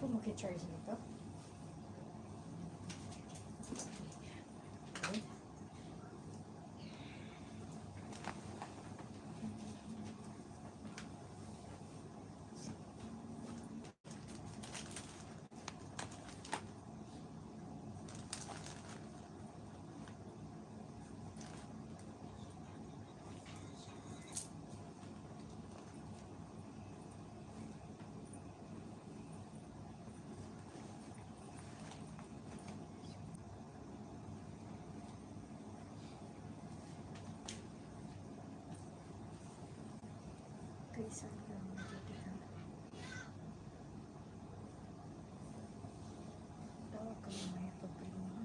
Kung mag-charge nito. Okay. Saan ka matitihan? Tawag ka mamaya pag prima.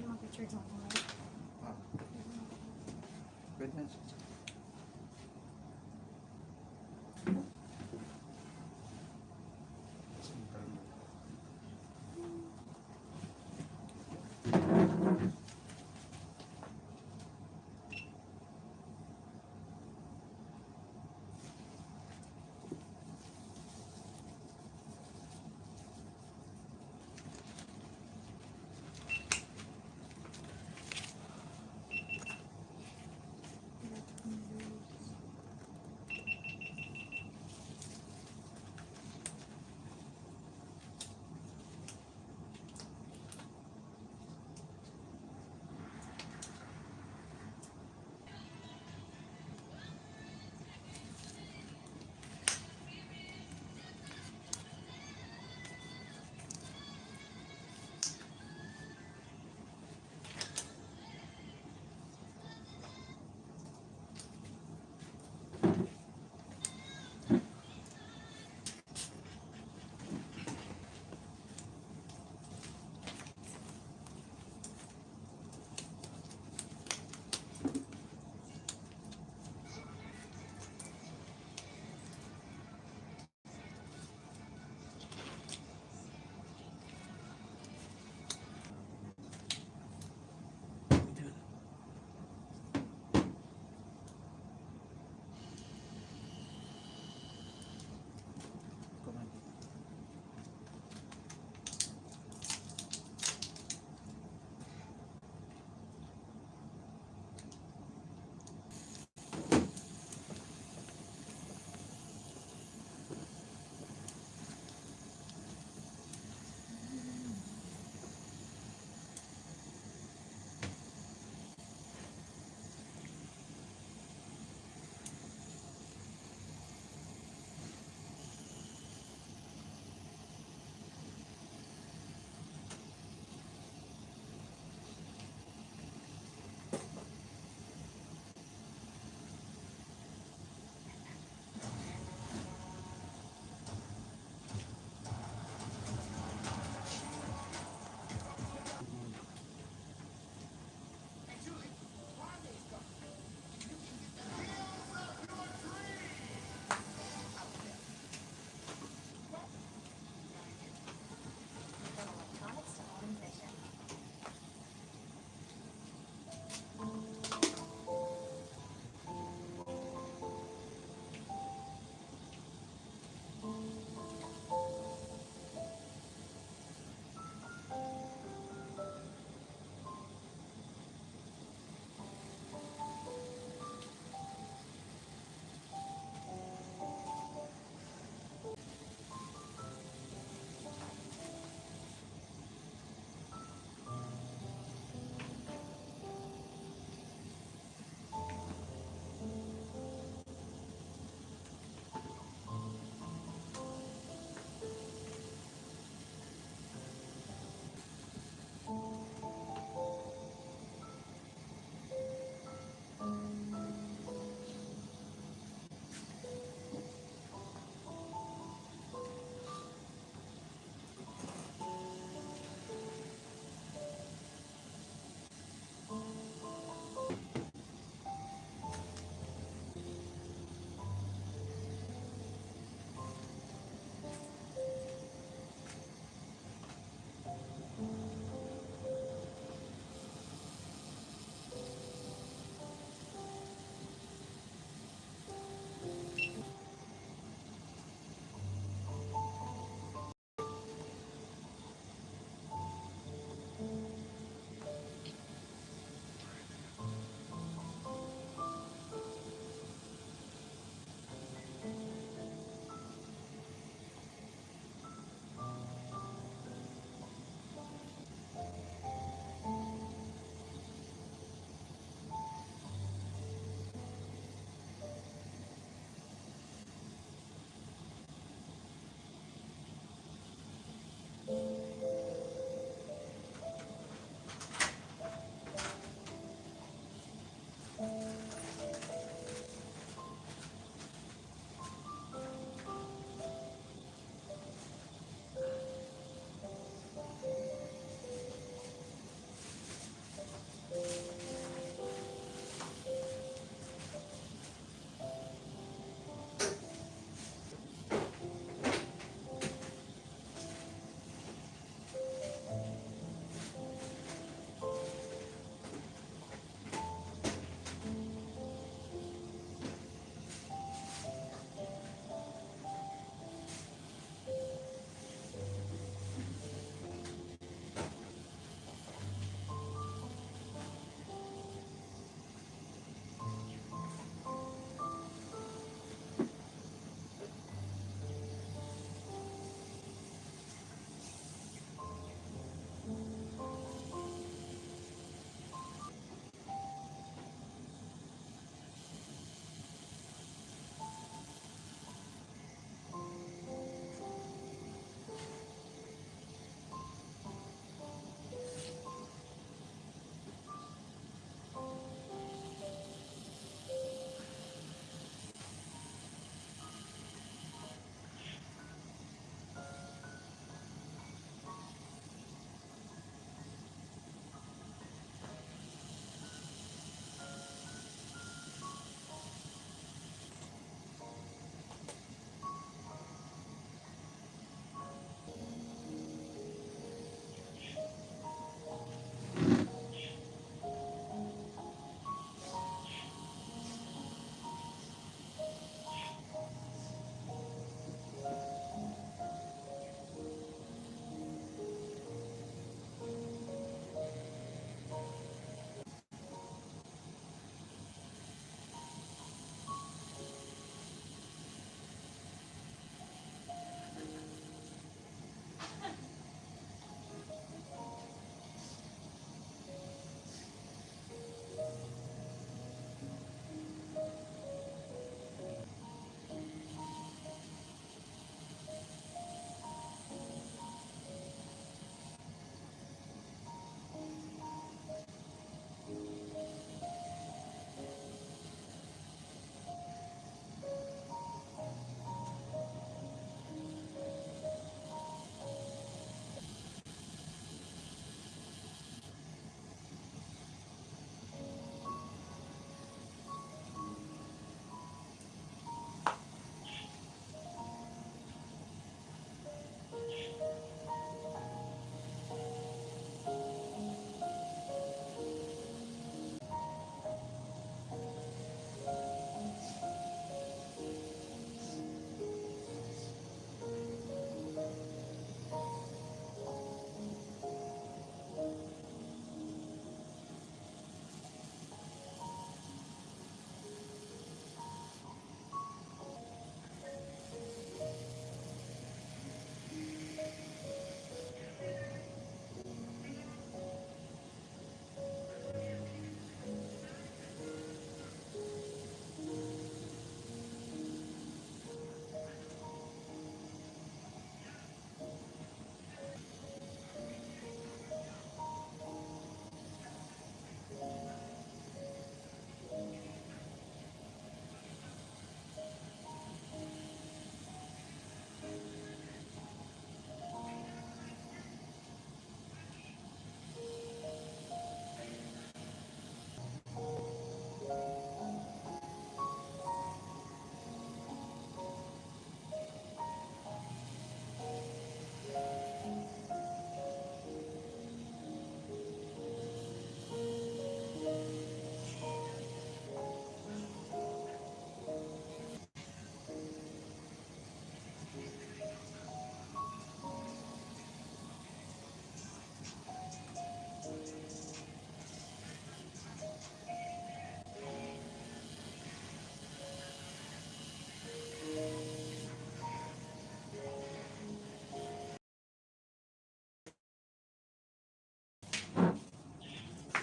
Mag-charge ako ngayon. Pwede na.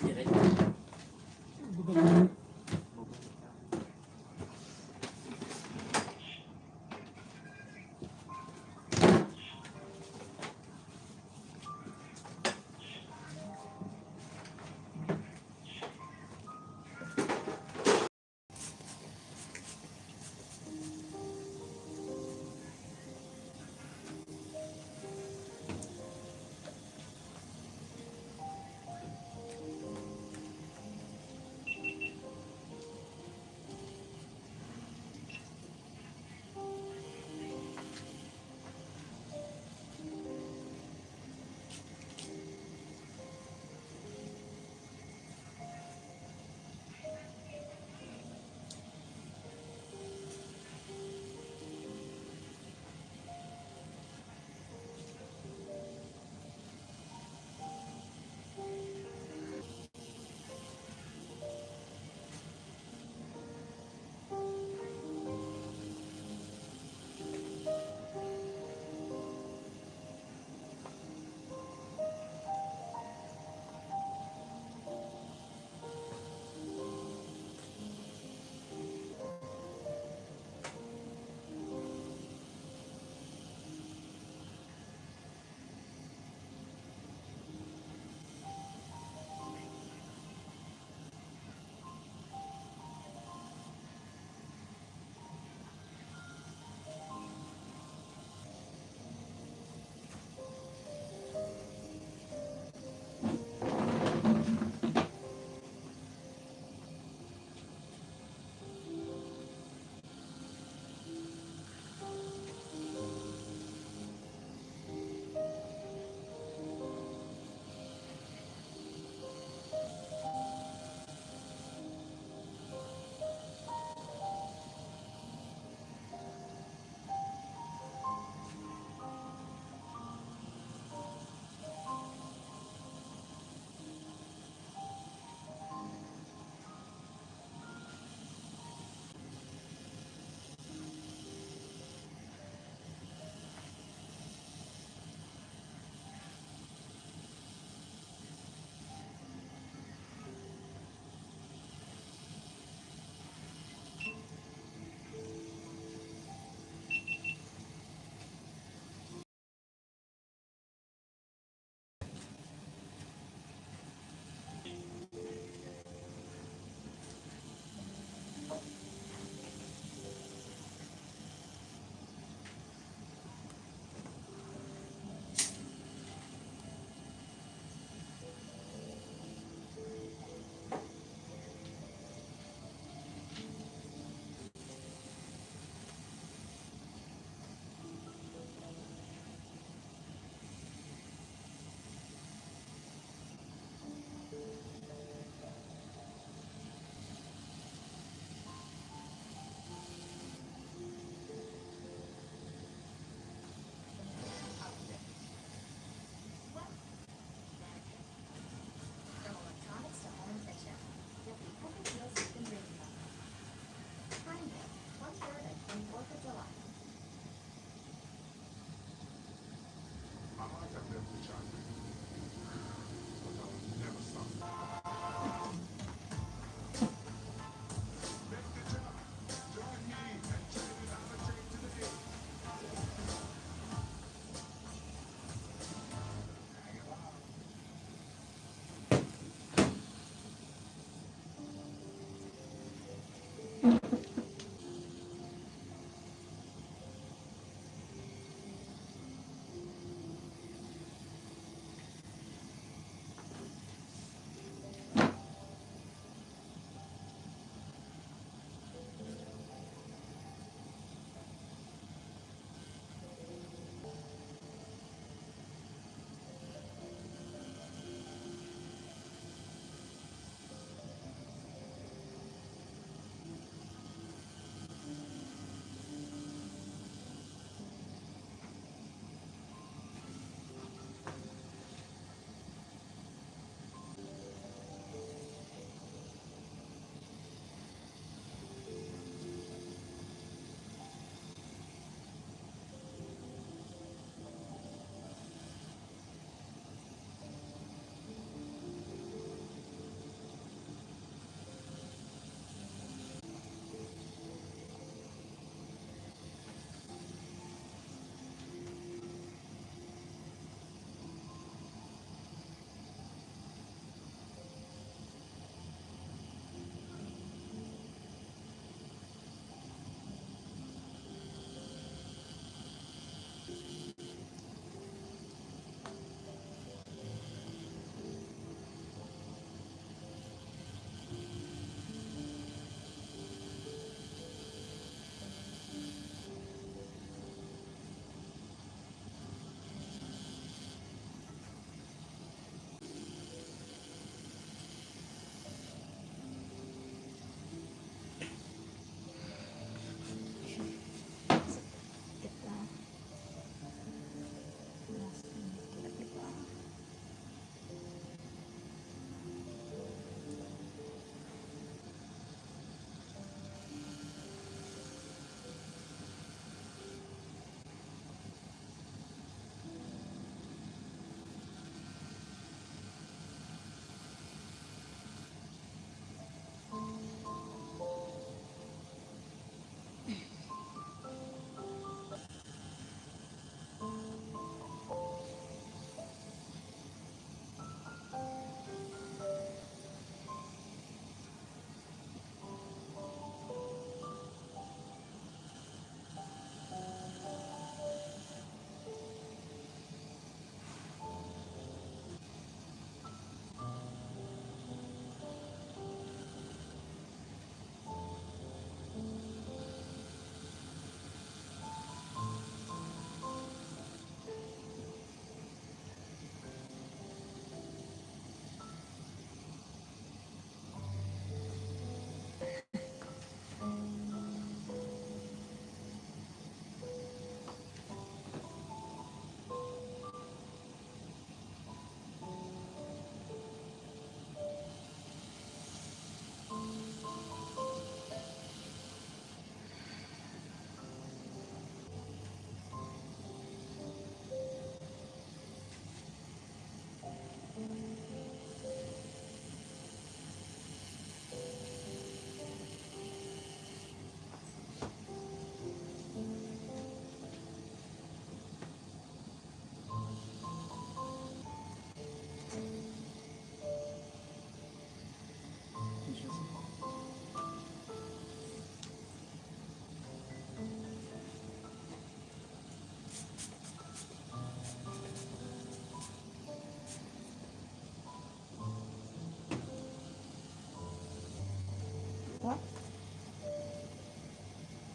Diretso. Bubog.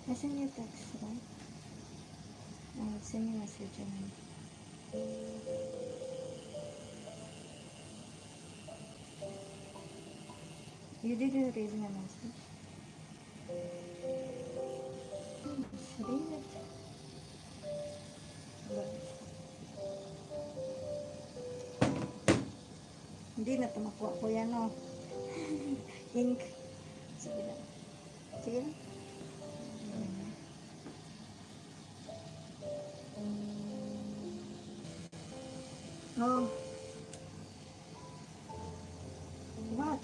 I sent you a text, right? I send you a message and you didn't read my message. Read it. But, hindi na tumakwa ko yan, no? Ink. Sige lang. Sige lang. Oh, what?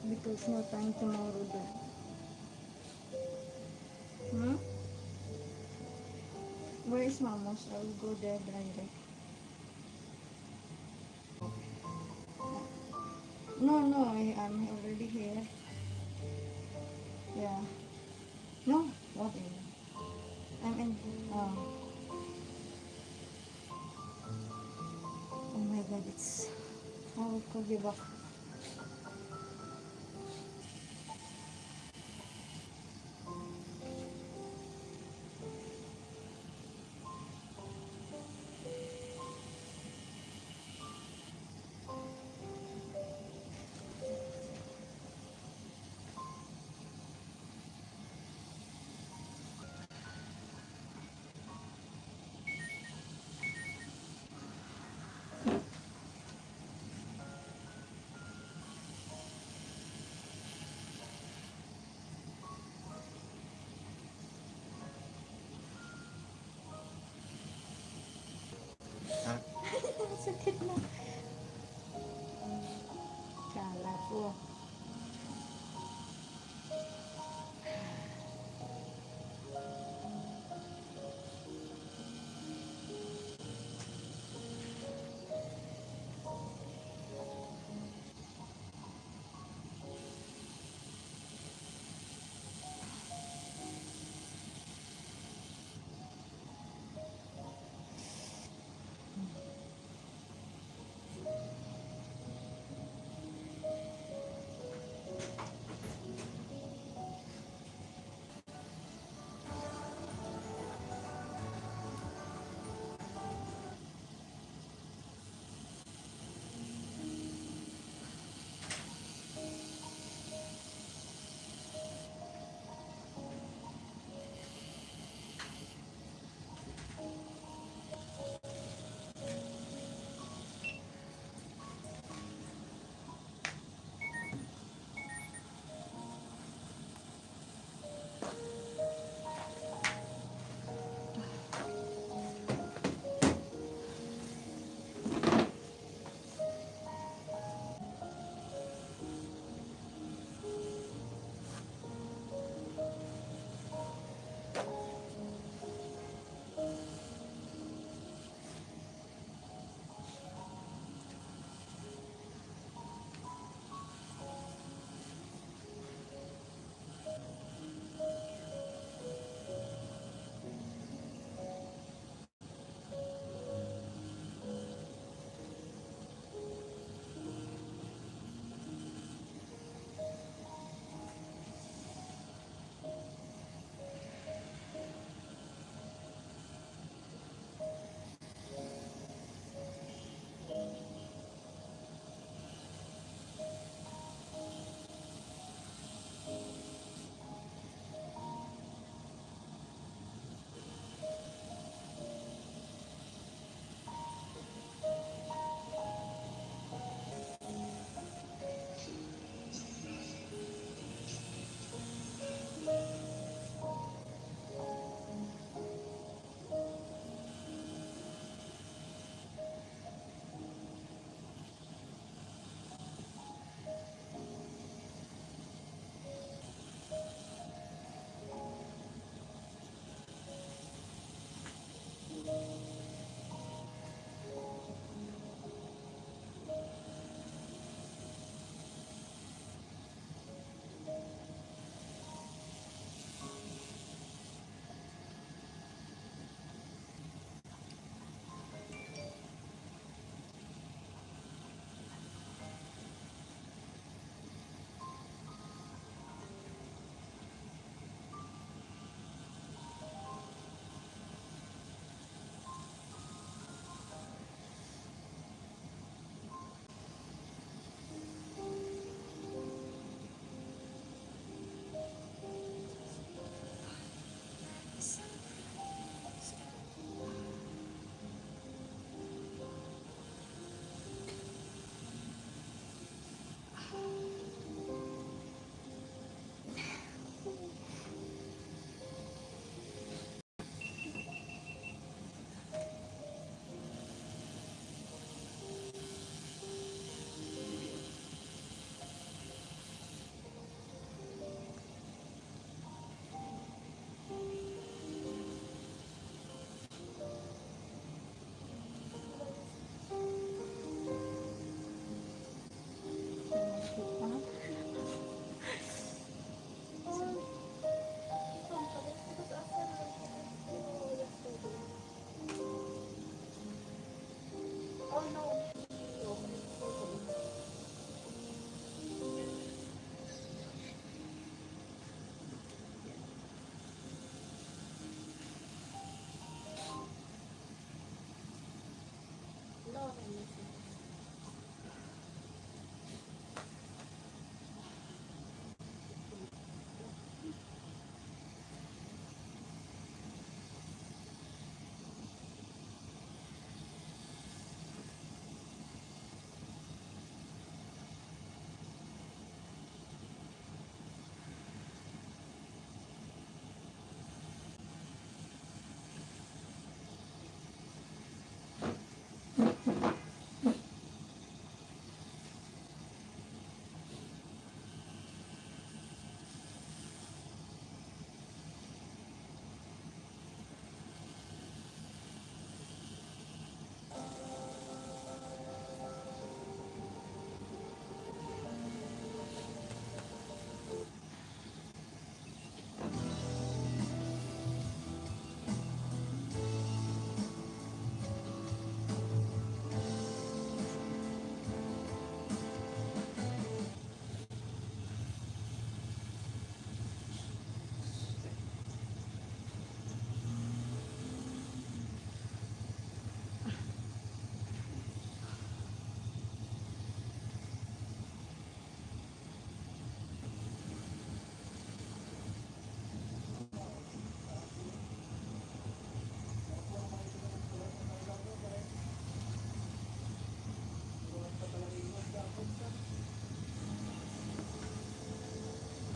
Because no time tomorrow then. Hmm? Where is Mamos? I will go there direct. No, I'm already here. Yeah. No, what? I'm in. Oh my god, it's. I will call you back. Ha? Sakit na. Kala ko.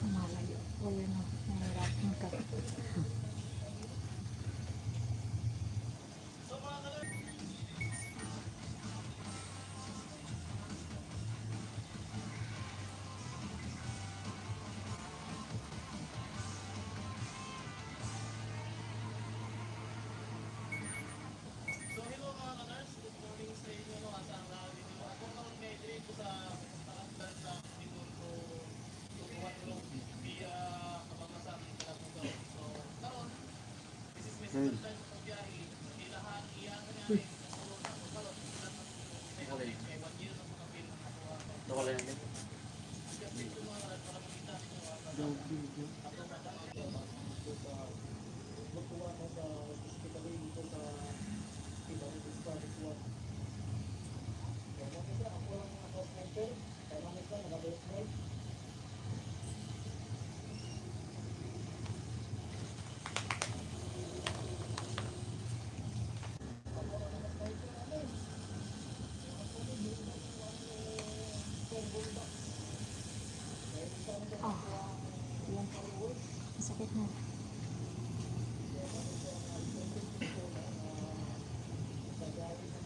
Malayo po yun o. Mahirap ng kapit. So hello mga ka-nurse, good morning sa inyo. Asa ang lahat dito. Ako karon may dito sa Taakdan sa dito to Tuwatro via Kabangasan Kalabugaw. So karon this is my second time sa biyahe. Ilahan iyan na ni sulo na ko karon ilan na kay 1 year na mga pin ako. Wala yan. Kasi ito mga para makita niyo Daw video. ako na dito sa magkuha ko sa hospital dito sa Ibang District 1. Kaya makita ako lang ang hospital. Kaya makita naka-best ride. Oh. Yan. Masakit na. Sa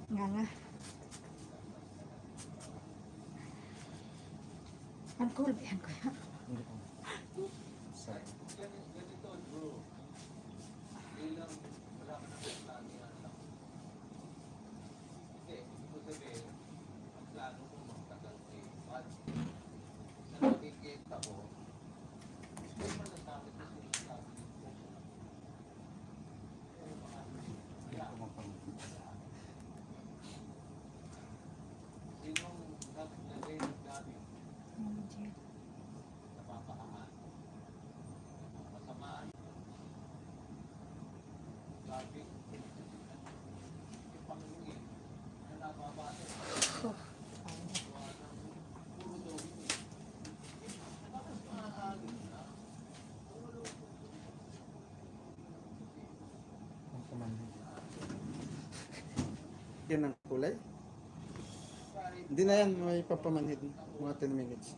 Nga nga. Ang cool ba yan, kuya? Ganito, bro. Ilang, wala ka na plano yan lang. Hindi, ibig sabihin, ang plano mo magtagal kay Pat. Sa nakikita ko, hindi mo nasabi na sinasabi ko. Sinong naglagay ng gamit sa papaangan? Masamaan. Sabi, yung pangingin na nababasa. Oh, Puro daw yun eh. Tapos maaalim na. Yan ang kulay. Hindi na yan, may papamanhid. Mga 10 minutes.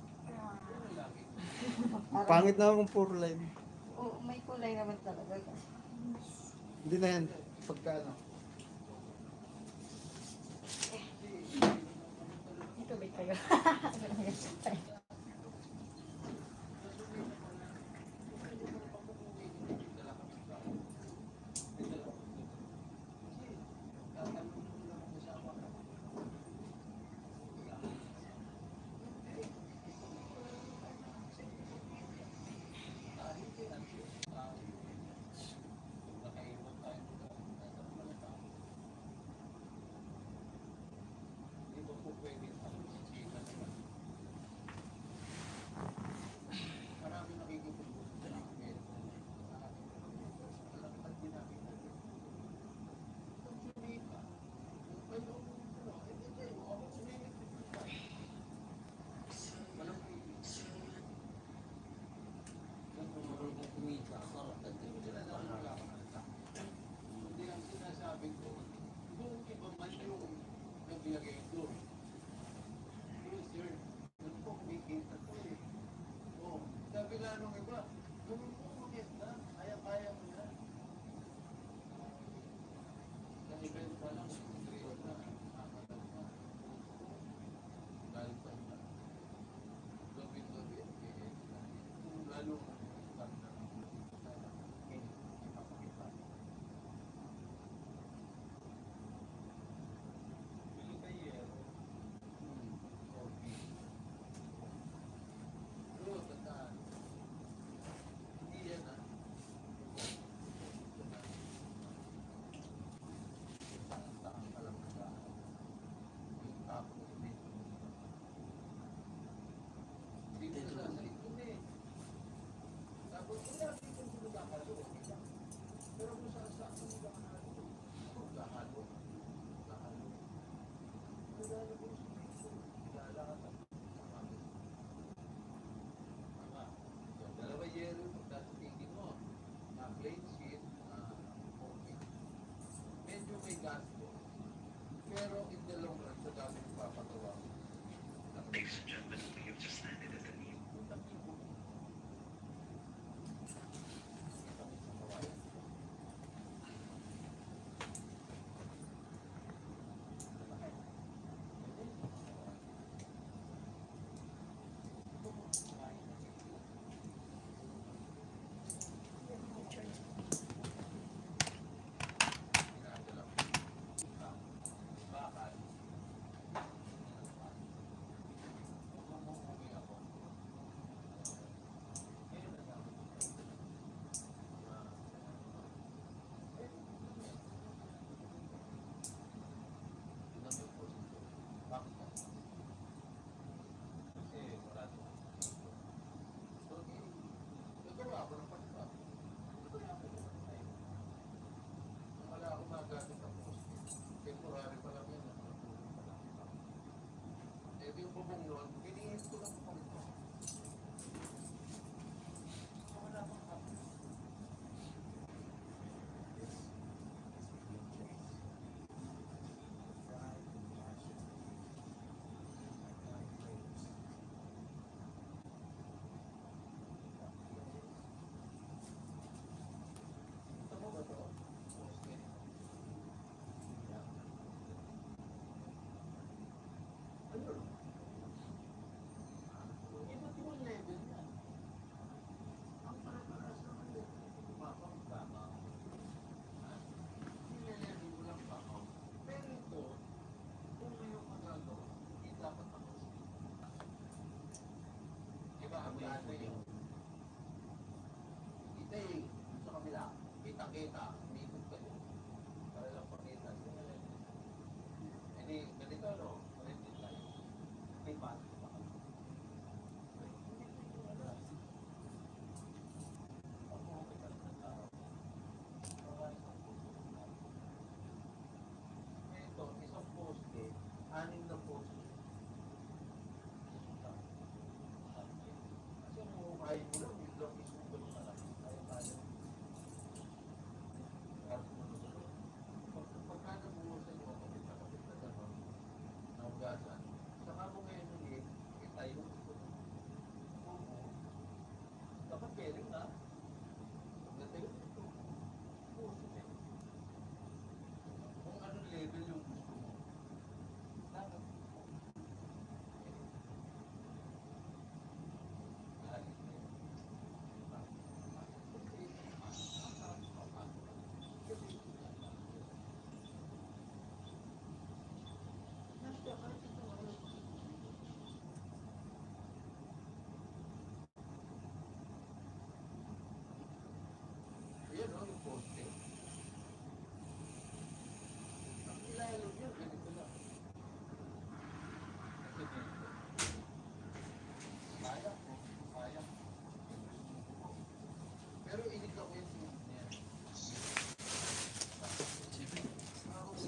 Ang pangit na akong puro line. oh, may kulay naman talaga. Hindi na yan. Pagka ano. Ito ba kayo? Marami nakikipagod sa akin. At ginamit ko. Hindi ang sinasabi ko, kung iba man yung naglagay doon. Yes, sir. Doon po kumikita ko eh. Oh, sabi nga nung iba, gawin mo ulit na, kaya-kaya mo na. Sa event pa lang, grade na, nakakadal na. Dahil pa na. Gawin, kung lalo dalawa yero, pagkatitigin mo, na plain sheet, okay. Medyo may gasto. Pero in the long run, sa dami ng papatawa. Ladies and gentlemen, we have just landed at the new. Bakal.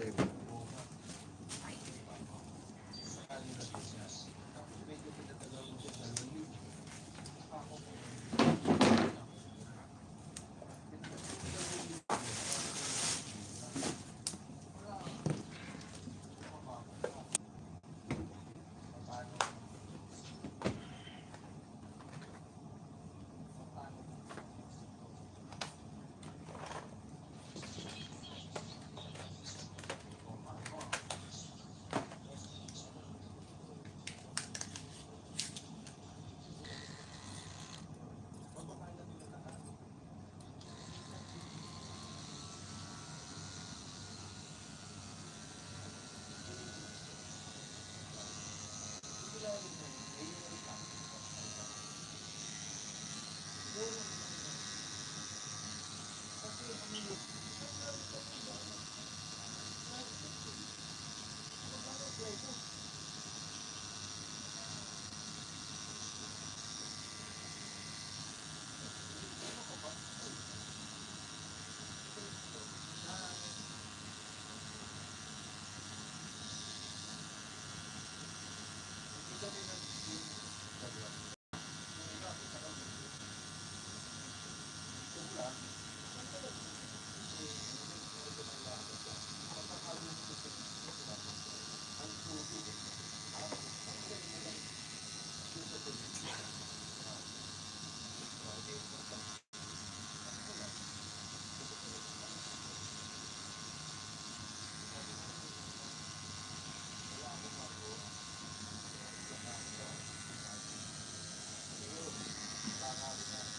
sa'yo.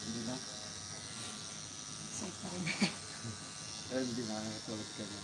Hindi na. Sakit pa rin. Ay, hindi na. Tulad ka na.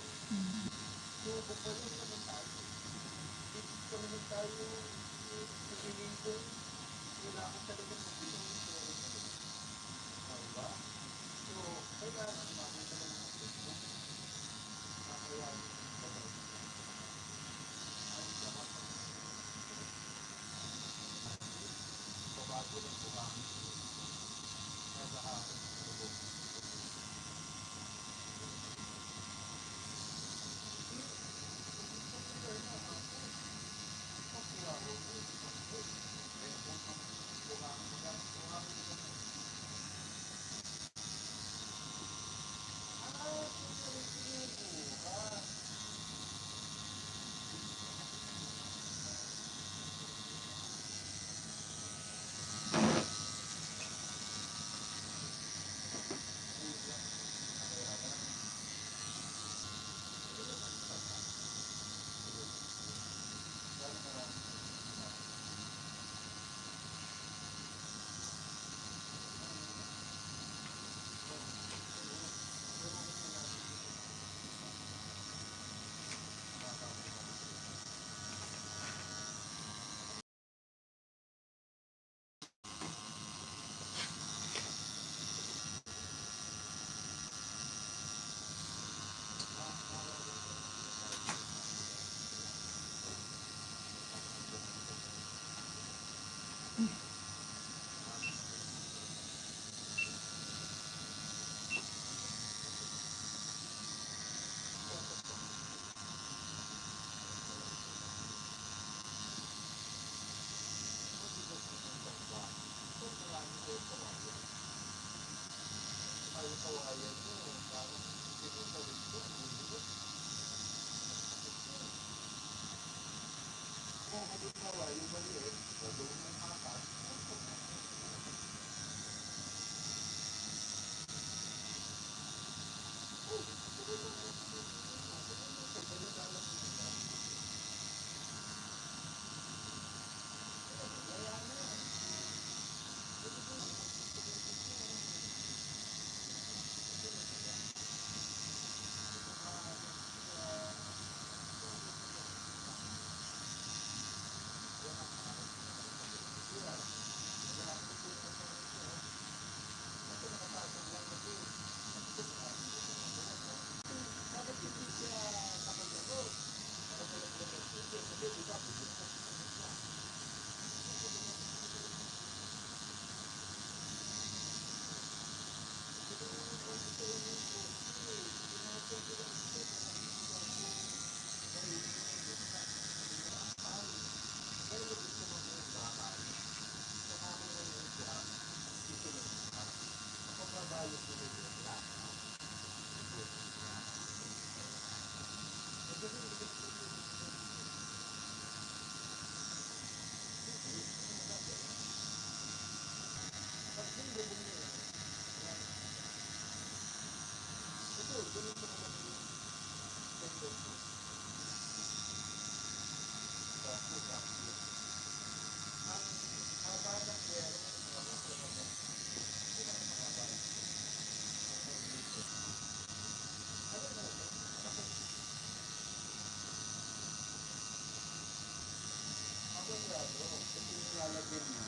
Kasi nilalagyan niya,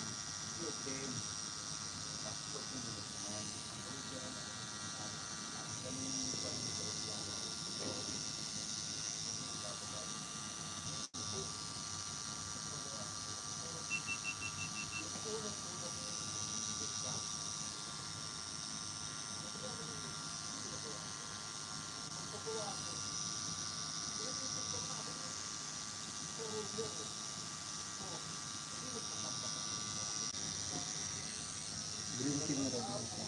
gluten. Tapos pinulot naman. Ang gluten, ganun yung pag-isolot lang. Green tea na rin.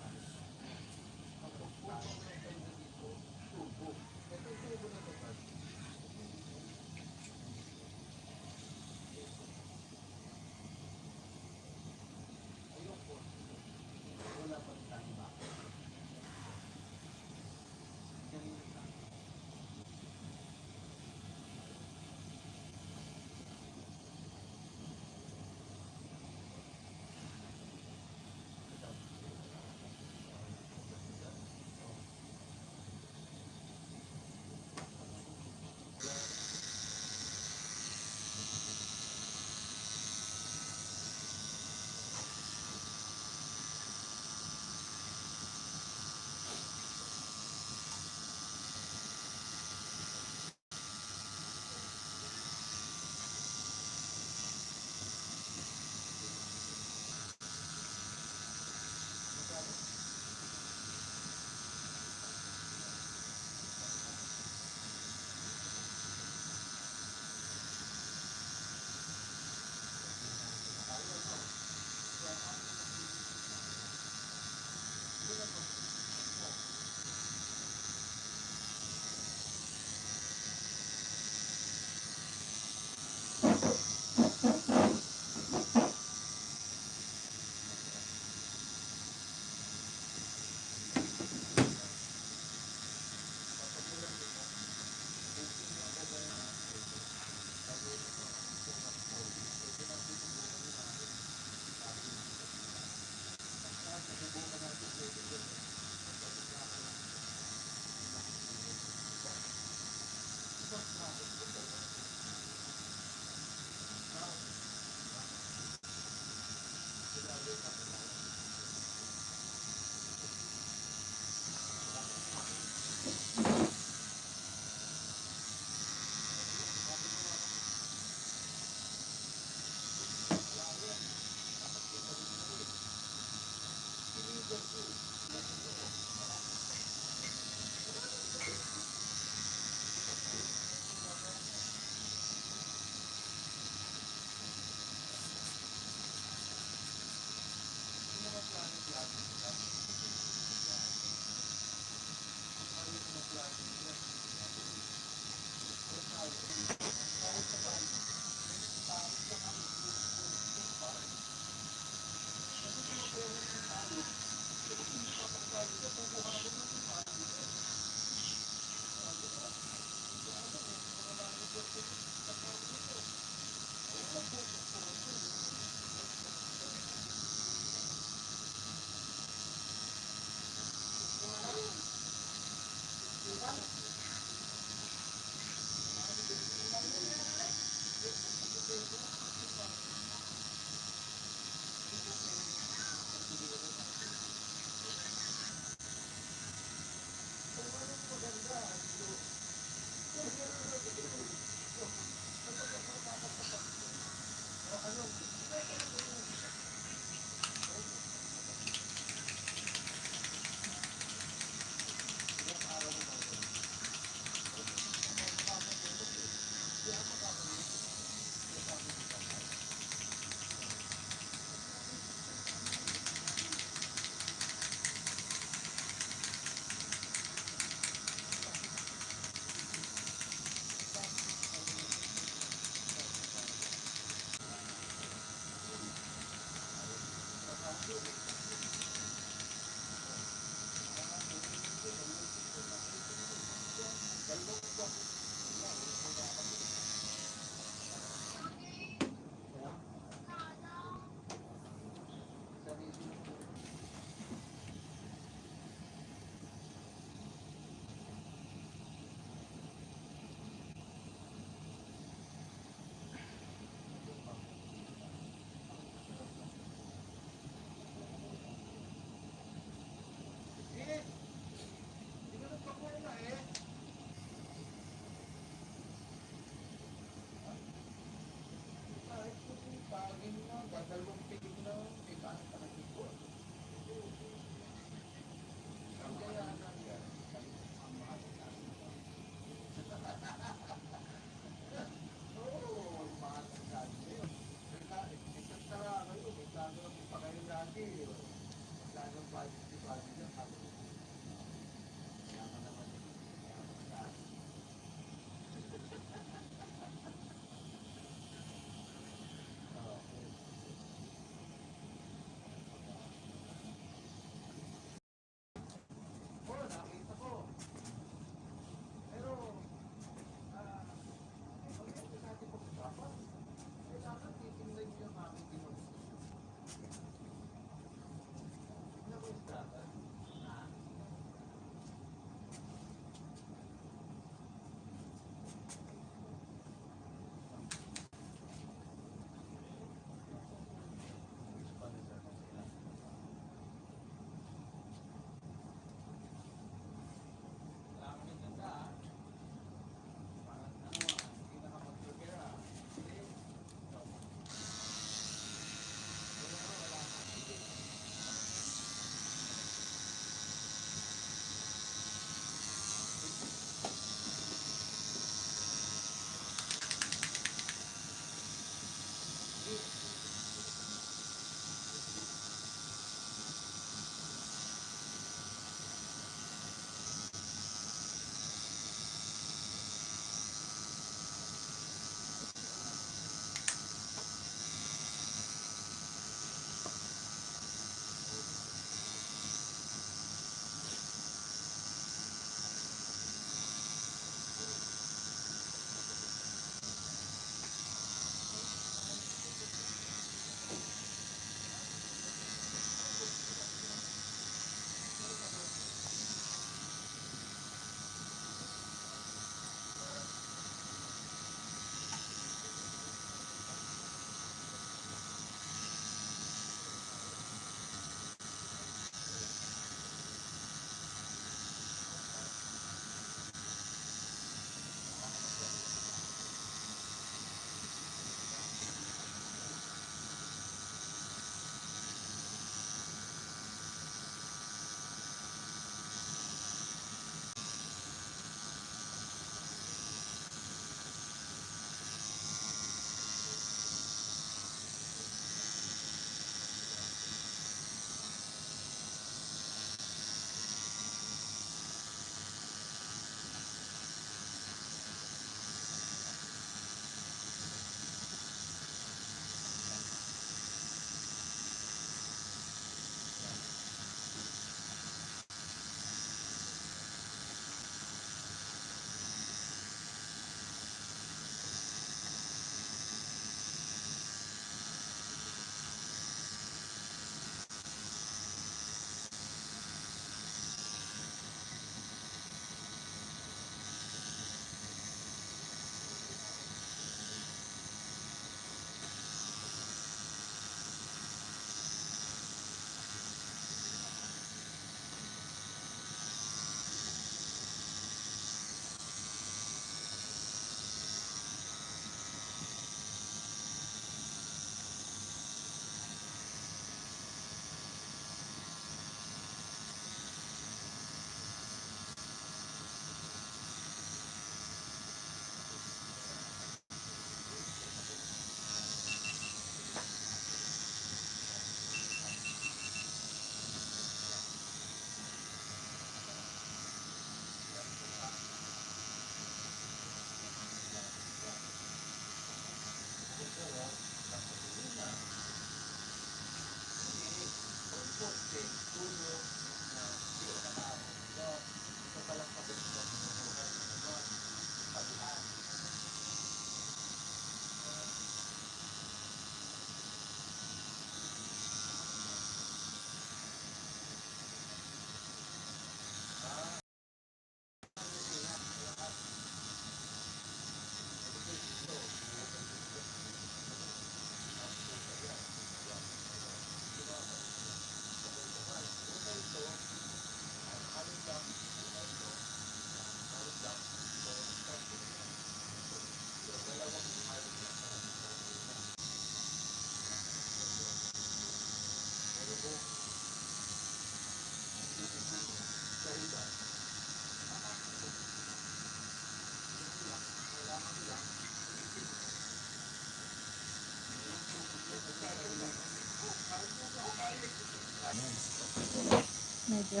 Medyo.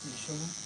Issue mo?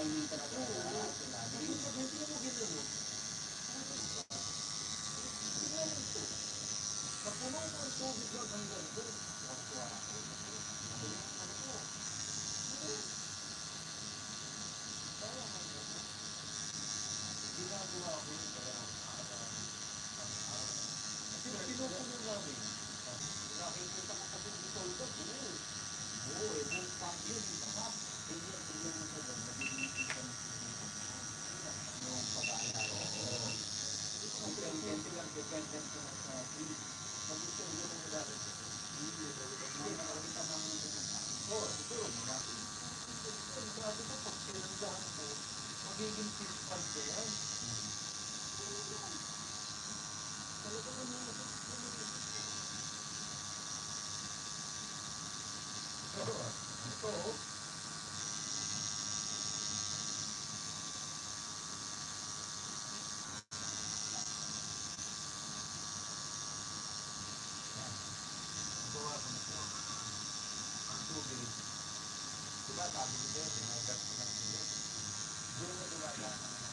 painitan ako. Hindi mo ginamot. Napuno ko ang tubig lang hanggang doon. Nakuha ako. Ginagawa ko yun kaya kasi pinupuno namin. Nakikita ko kasi dito ito. Oo, buong pump yun. Tignan mo sa doon. Nabibigyan ka ng yung pag-aalala. Oo. Dependent lang. Dependent ko sa mag-gusto ko yung dati. Hindi nakakita naman ito. Oo, siguro. Sabi ko, pag pinagdahan ko, magiging fiscal ko yan. Talaga naman. Ito, gawa ko na ito. Ang tubig. Diba, sabi ko din, pinagas ko ng tubig. Doon na dumadaan naman.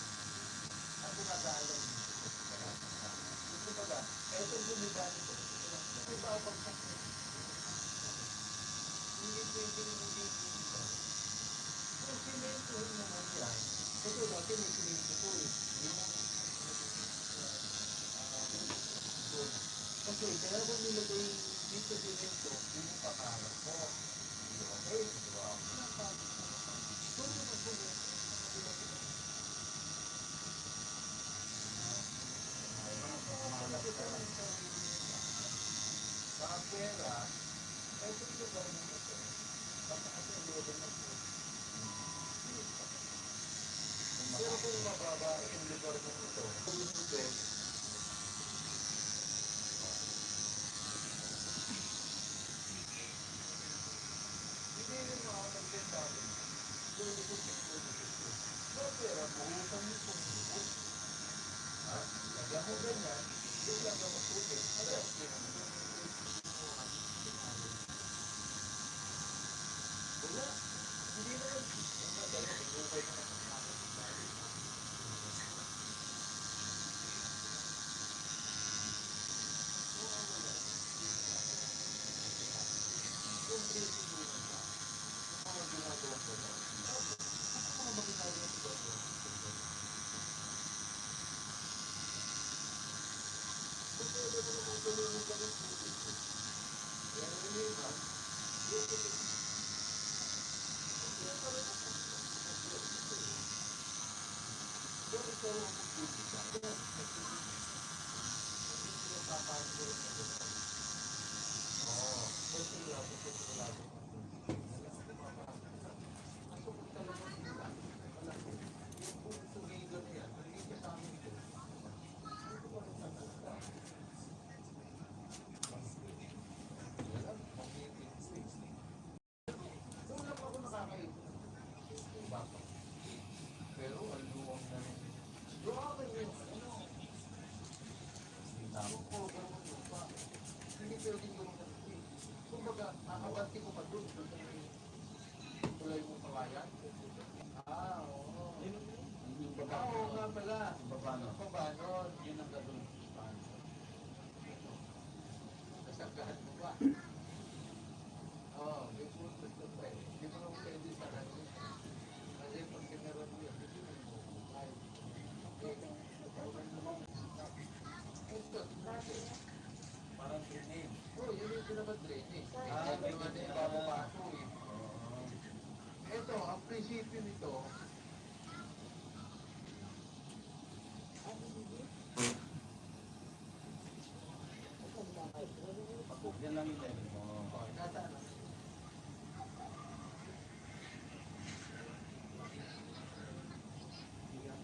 Ang dumadaan lang dito. Gusto ba ba? Ito yung dumadaan ito. Ito ba ang pagkakit? Hindi pwede rin hindi dito. Kung sinento naman yan, ito dati may sinento ko eh. Kasi kaya ba nilagay dito sinento, yung pakarap mo. Okay, diba? Sa pera, ito yung lugar mo ito. Basta kasi ang lugar mo ito. Pero kung mababa yung lugar mo ito, hindi rin mga nagsasabi. Pero pera, buhusan mo kung buhos. Lagyan mo ganyan, yung lagyan mo tubig. Ano yung pinag wala. Hindi na yun. Yung madalo, ibubay ka na sa mga yung crazy mo na ba? Yung mga ginagawa ko na. Ano ba ginagawa ko ba? Kung pwede mo naman gawin ka ng tubig ko. Yan ang iliman. Yung tubig. Kaya pa rin ako. Kung ikaw ang tubig ka, kaya hindi sila papasok na gano'n. Oo. Kasi labo ko sa labo. Masok talaga sila. Wala ko. Yung kung tumiga na yan, hindi ka sa amin ito. Ito ba rin talaga? Wala. Magiging space na. Doon lang ako nakakaipon. Baka. Pero ang luwang na rin. Grabe yun. Ano? Yung cover mo lupa. Hindi pwedeng gawin ka rin. Kumbaga, aabanti ko pa doon. Doon na yung tulay mong kawayan. Oo. Oo nga pala. Yung pabanon. Yun ang gagawin ko sa paano. Nasanggahan mo ba? Oo. May puntos ko pa eh. Hindi mo naman pwede sa akin. Kasi pag kinaroon mo yun, hindi mo yung buhay. Ito, parang drainage. Oo, yun yung pinaka-drainage. Hindi mo na yung bababaso eh. Ito, ang prinsipyo nito, yan lang yung level mo. Nasaan?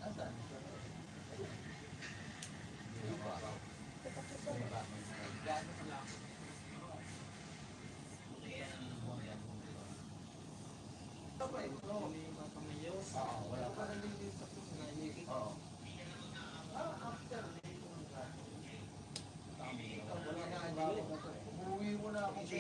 Nasaan? Gano'n lang. Sabay, ito. Oo, wala pa rin din sa pagkakas. Oo. After, wala na ang bago na to. Umuwi mo na ako sa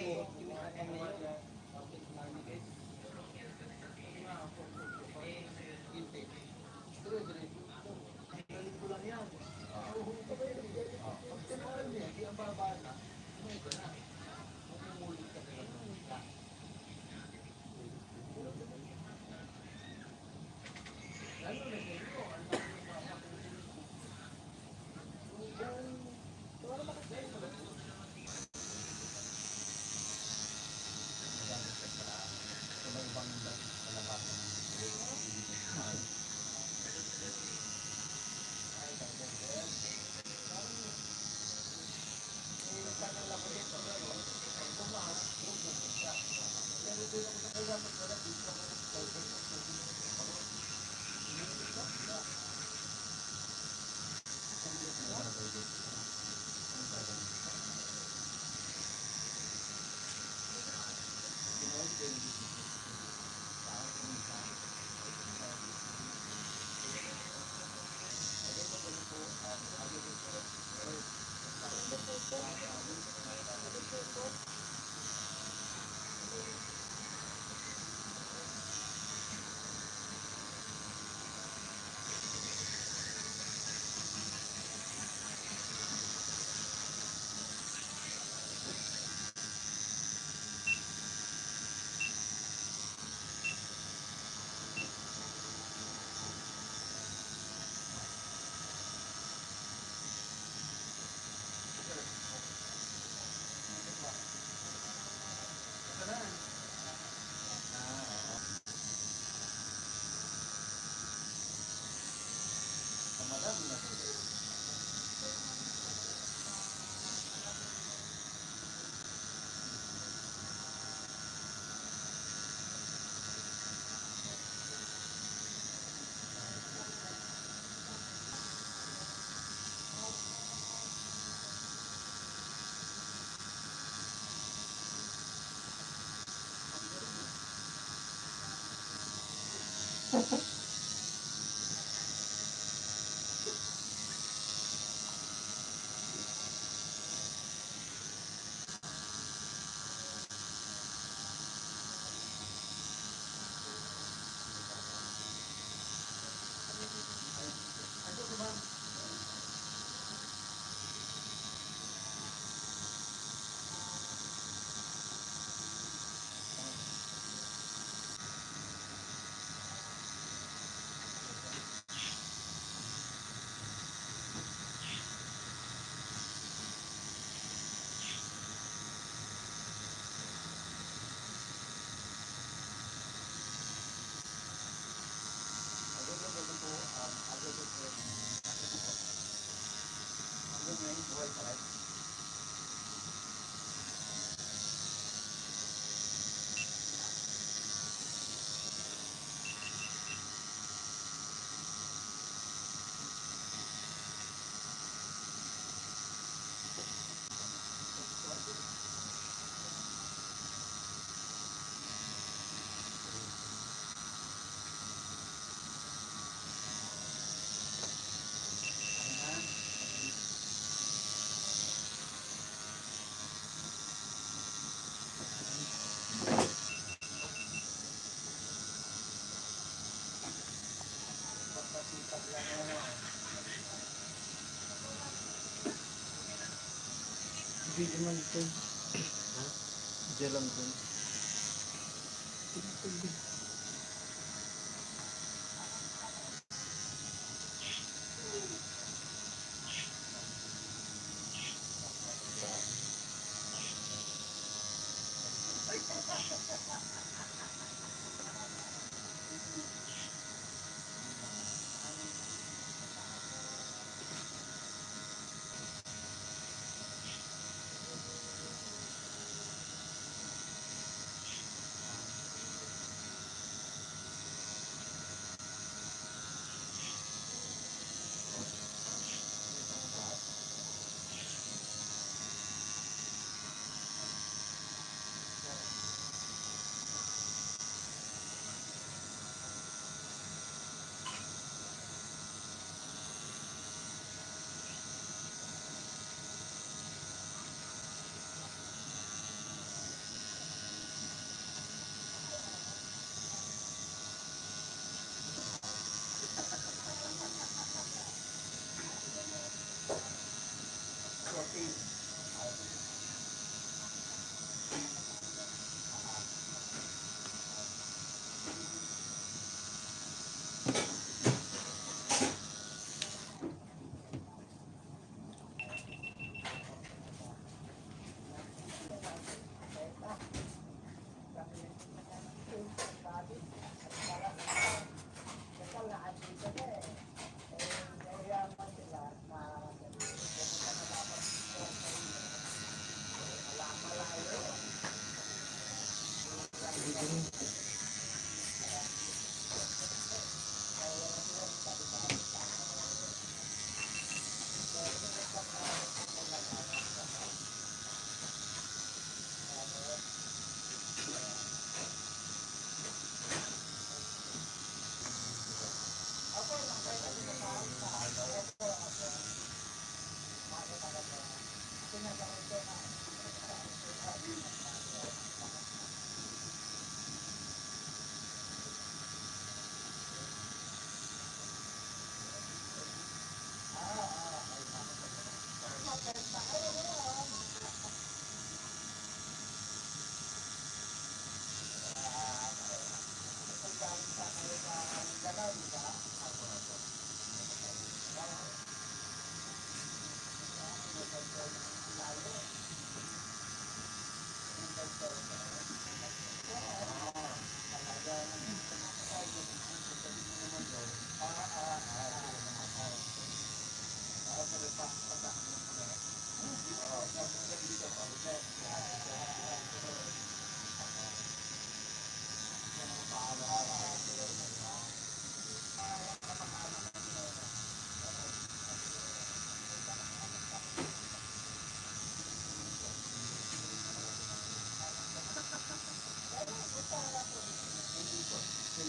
Hindi naman ito. Diyan lang dun.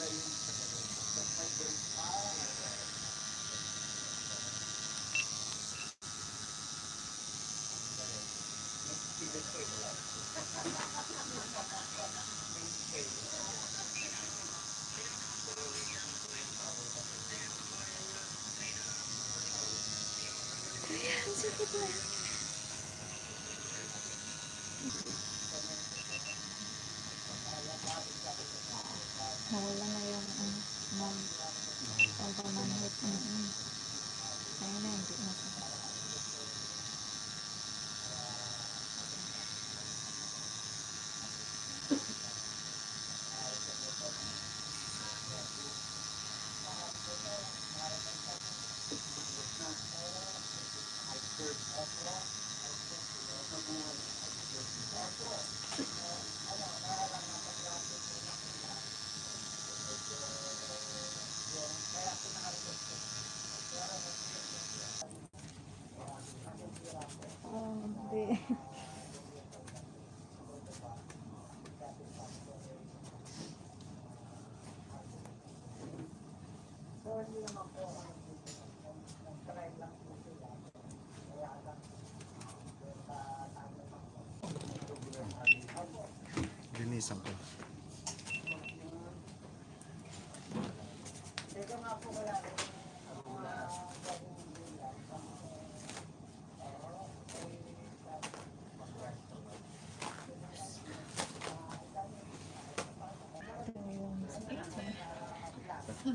Ang sakit na. Nawala na yung pagpamanhit. Ayun na, hindi na sakit. Hindi. Linisan ko. Ito yung sakit.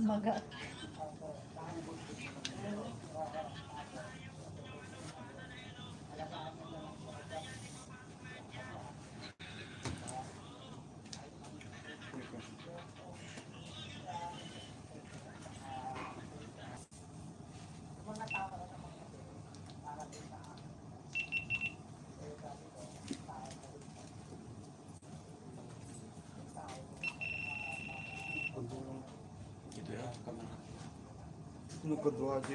Maga. Gitu ya, kamera. Ini kedua aja.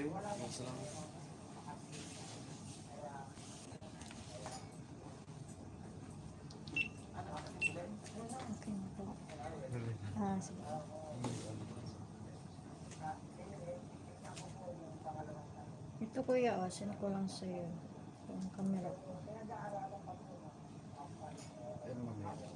Okay na po. Sige. Ito kuya, send ko lang sa'yo. Yung camera ko. Ayan mamaya.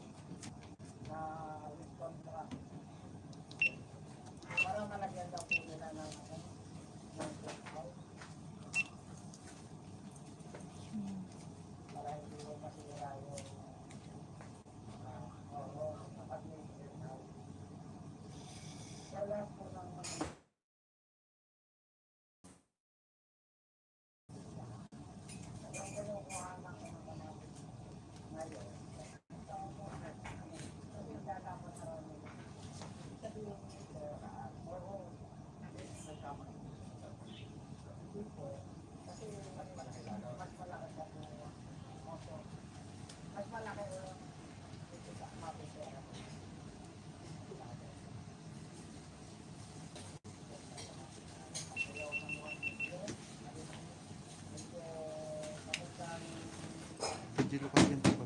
Pwede lukas yan po.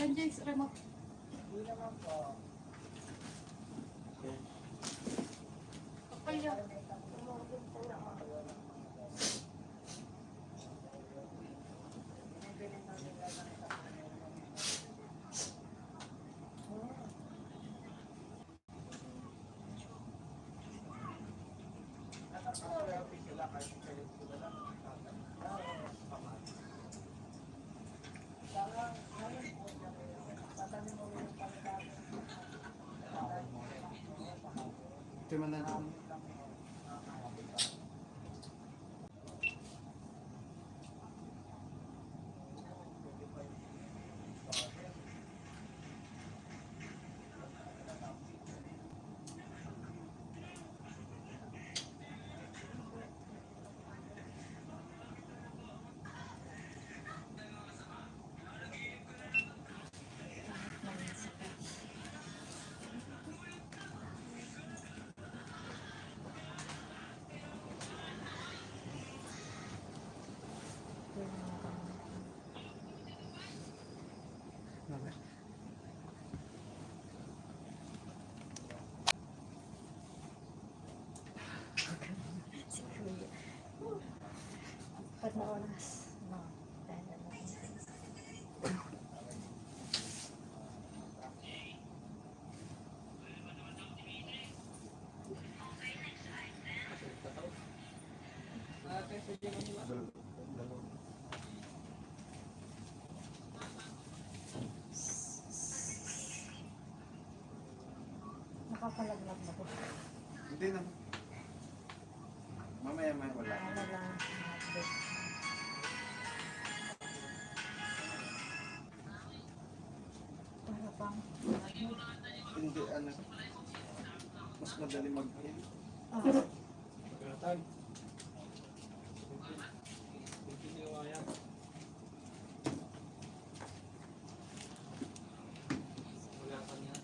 Andiyan sa remote. Kaya. Ito man na. Apat na oras. No. Dahil na lang. Nakakalaglag na po. Hindi na. Mamaya may wala. Ano lang. break. Para pang. Hindi, ano. Mas madali mag-heal. Ah, Pagkatag. Continue yan. Pagkatan niya.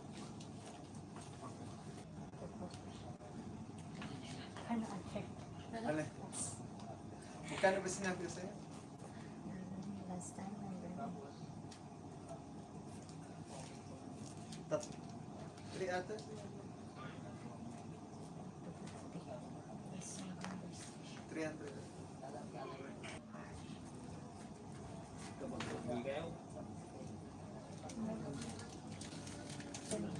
ano ang check? Ano? Magkano ba sinabi ko sa'yo? Last time, number. Tat. 3 ata? 250. Yes, yung numbers. 300. Hindi kayo. Sorry.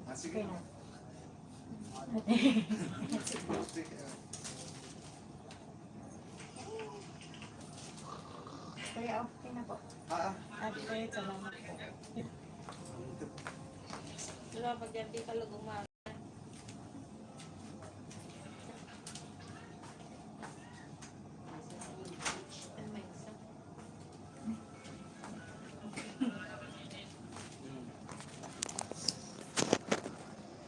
Ah, sige. Okay na. Sige. Kuya, okay na po. Ah, ah. Ate, salamat po. Wala pag yan, di ka lagumag.